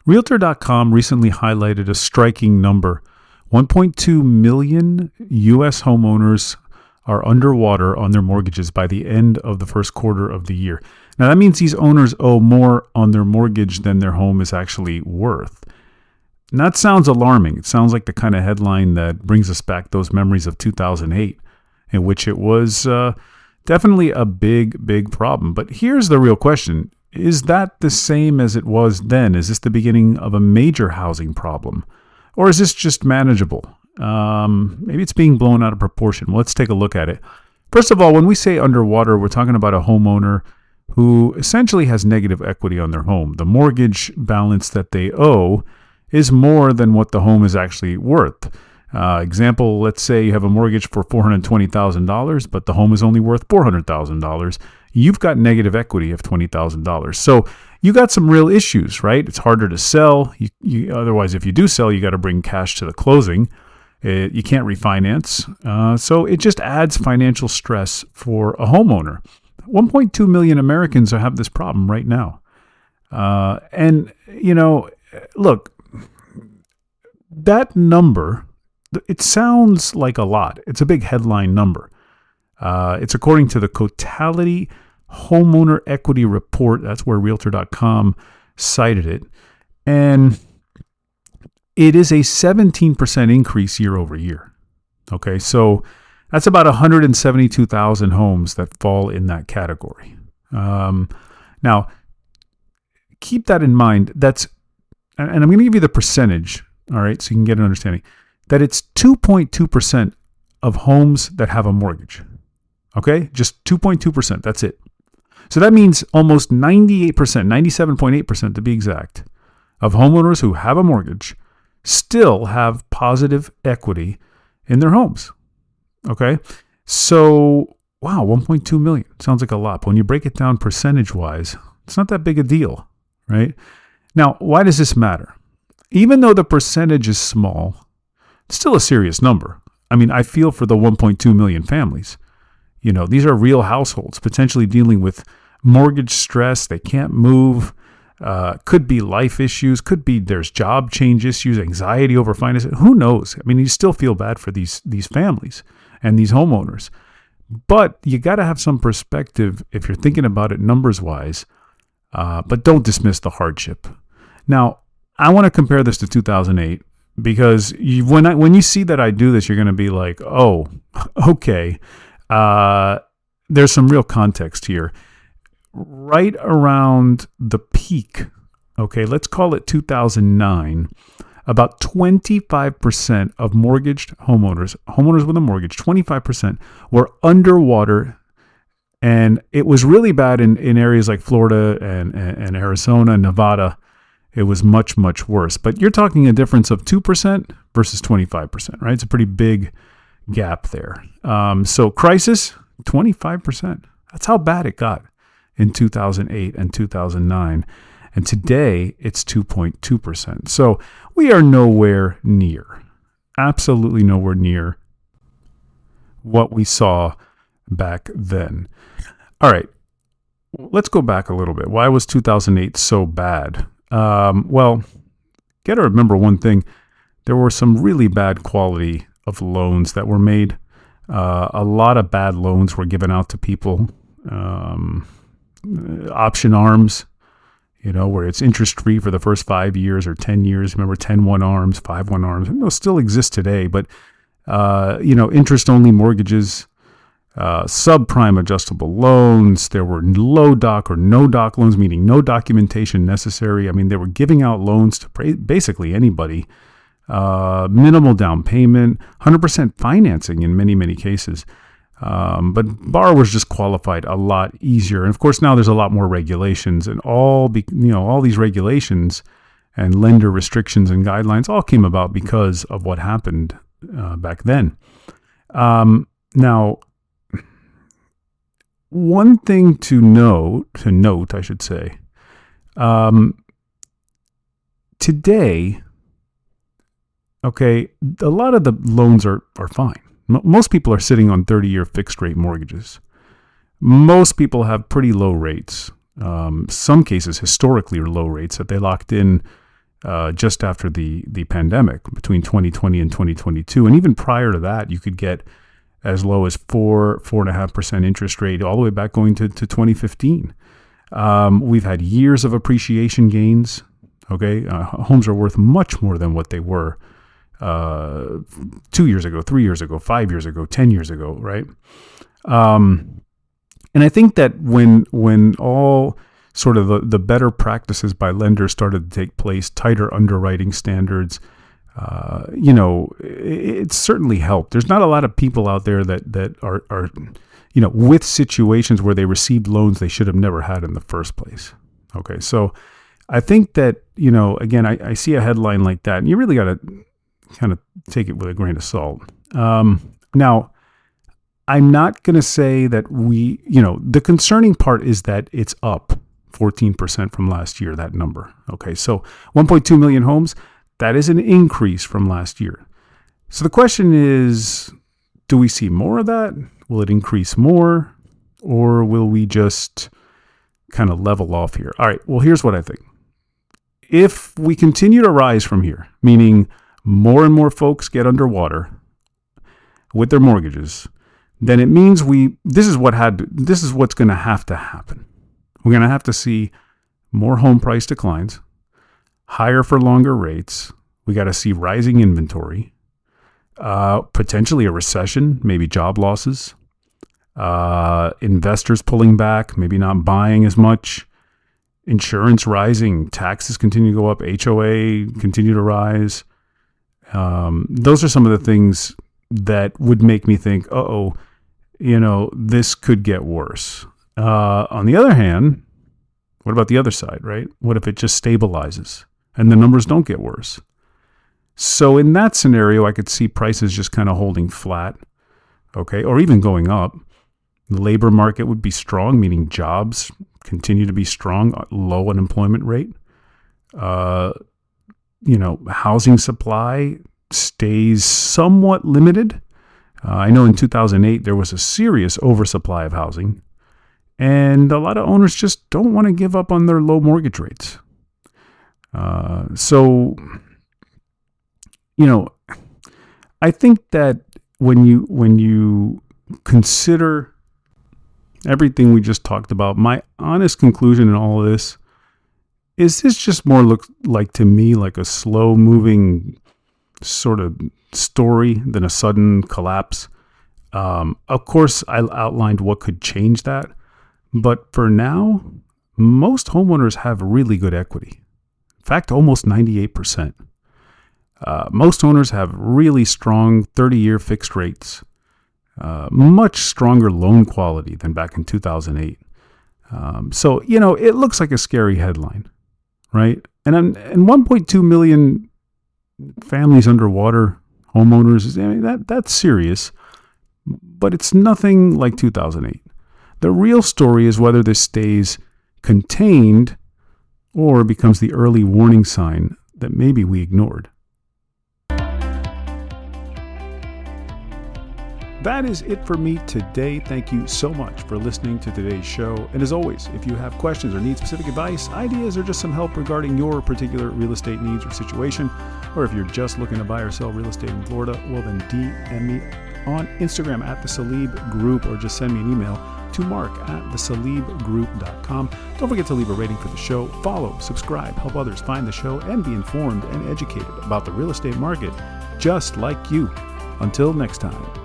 Realtor.com recently highlighted a striking number. 1.2 million U.S. homeowners are underwater on their mortgages by the end of the first quarter of the year. Now, that means these owners owe more on their mortgage than their home is actually worth. And that sounds alarming. It sounds like the kind of headline that brings us back those memories of 2008, in which it was definitely a big problem. But here's the real question. Is that the same as it was then? Is this the beginning of a major housing problem? Or is this just manageable? Maybe it's being blown out of proportion. Well, let's take a look at it. First of all, when we say underwater, we're talking about a homeowner who essentially has negative equity on their home. The mortgage balance that they owe is more than what the home is actually worth. Example, let's say you have a mortgage for $420,000, but the home is only worth $400,000. You've got negative equity of $20,000. So you got some real issues, right? It's harder to sell. Otherwise, if you do sell, you got to bring cash to the closing. You can't refinance. So it just adds financial stress for a homeowner. 1.2 million Americans have this problem right now. Look, that number, it sounds like a lot. It's a big headline number. It's according to the Totality Homeowner Equity Report. That's where Realtor.com cited it. And it is a 17% increase year over year. Okay, so that's about 172,000 homes that fall in that category. Now, keep that in mind. And I'm going to give you the percentage, all right, so you can get an understanding, that it's 2.2% of homes that have a mortgage. Okay, just 2.2%. That's it. So that means almost 98%, 97.8% to be exact, of homeowners who have a mortgage still have positive equity in their homes. Okay, so wow, 1.2 million sounds like a lot. But when you break it down percentage-wise, it's not that big a deal, right? Now, why does this matter? Even though the percentage is small, it's still a serious number. I mean, I feel for the 1.2 million families. You know, these are real households potentially dealing with mortgage stress. They can't move. Could be life issues. Could be there's job change issues, anxiety over finances. Who knows? I mean, you still feel bad for these families and these homeowners. But you got to have some perspective if you're thinking about it numbers-wise. But don't dismiss the hardship. Now, I want to compare this to 2008 because when you see that I do this, you're going to be like, oh, okay. There's some real context here. Right around the peak, okay, let's call it 2009, about 25% of mortgaged homeowners with a mortgage, 25% were underwater. And it was really bad in areas like Florida and Arizona, Nevada. It was much, much worse. But you're talking a difference of 2% versus 25%, right? It's a pretty big gap there. So crisis, 25%. That's how bad it got in 2008 and 2009. And today, it's 2.2%. So we are nowhere near, absolutely nowhere near what we saw back then. All right, let's go back a little bit. Why was 2008 so bad? Well, got to remember one thing. There were some really bad quality of loans that were made. A lot of bad loans were given out to people. Option arms, where it's interest-free for the first 5 years or 10 years. Remember 10-1 arms, 5-1 arms. Those still exist today, but, interest-only mortgages, subprime adjustable loans. There were low doc or no doc loans, meaning no documentation necessary. I mean, they were giving out loans to basically anybody. Minimal down payment, 100% financing in many, many cases. But borrowers just qualified a lot easier. And of course, now there's a lot more regulations, and all these regulations and lender restrictions and guidelines all came about because of what happened back then. Now, one thing to note, I should say, today, okay, a lot of the loans are fine. Most people are sitting on 30-year fixed-rate mortgages. Most people have pretty low rates. Some cases historically are low rates that they locked in just after the pandemic between 2020 and 2022. And even prior to that, you could get as low as 4.5% interest rate all the way back going to 2015. We've had years of appreciation gains. Okay. Homes are worth much more than what they were 2 years ago, 3 years ago, 5 years ago, 10 years ago. Right. And I think that when all sort of the better practices by lenders started to take place, tighter underwriting standards, it certainly helped. There's not a lot of people out there that are with situations where they received loans they should have never had in the first place. Okay, so I think that, again, I see a headline like that, and you really got to kind of take it with a grain of salt. Now, I'm not going to say that the concerning part is that it's up 14% from last year, that number. Okay, so 1.2 million homes, that is an increase from last year. So the question is, do we see more of that? Will it increase more? Or will we just kind of level off here? All right, well, here's what I think. If we continue to rise from here, meaning more and more folks get underwater with their mortgages, then it means this is what's going to have to happen. We're going to have to see more home price declines, higher for longer rates. We got to see rising inventory, potentially a recession, maybe job losses, investors pulling back, maybe not buying as much, insurance rising, taxes continue to go up, HOA continue to rise. Those are some of the things that would make me think, this could get worse. On the other hand, what about the other side, right? What if it just stabilizes and the numbers don't get worse? So in that scenario, I could see prices just kind of holding flat, okay, or even going up. The labor market would be strong, meaning jobs continue to be strong, low unemployment rate. Housing supply stays somewhat limited. I know in 2008, there was a serious oversupply of housing, and a lot of owners just don't want to give up on their low mortgage rates. I think that when you consider everything we just talked about, my honest conclusion in all of this is this just more looks like to me like a slow moving sort of story than a sudden collapse. Of course, I outlined what could change that, but for now, most homeowners have really good equity. In fact, almost 98%. Most owners have really strong 30-year fixed rates, much stronger loan quality than back in 2008. So, it looks like a scary headline, right? And 1.2 million families underwater, homeowners, that's serious, but it's nothing like 2008. The real story is whether this stays contained or becomes the early warning sign that maybe we ignored. That is it for me today. Thank you so much for listening to today's show. And as always, if you have questions or need specific advice, ideas, or just some help regarding your particular real estate needs or situation, or if you're just looking to buy or sell real estate in Florida, well then DM me on Instagram at The Salib Group, or just send me an email to mark@thesalibgroup.com. Don't forget to leave a rating for the show, follow, subscribe, help others find the show, and be informed and educated about the real estate market just like you. Until next time.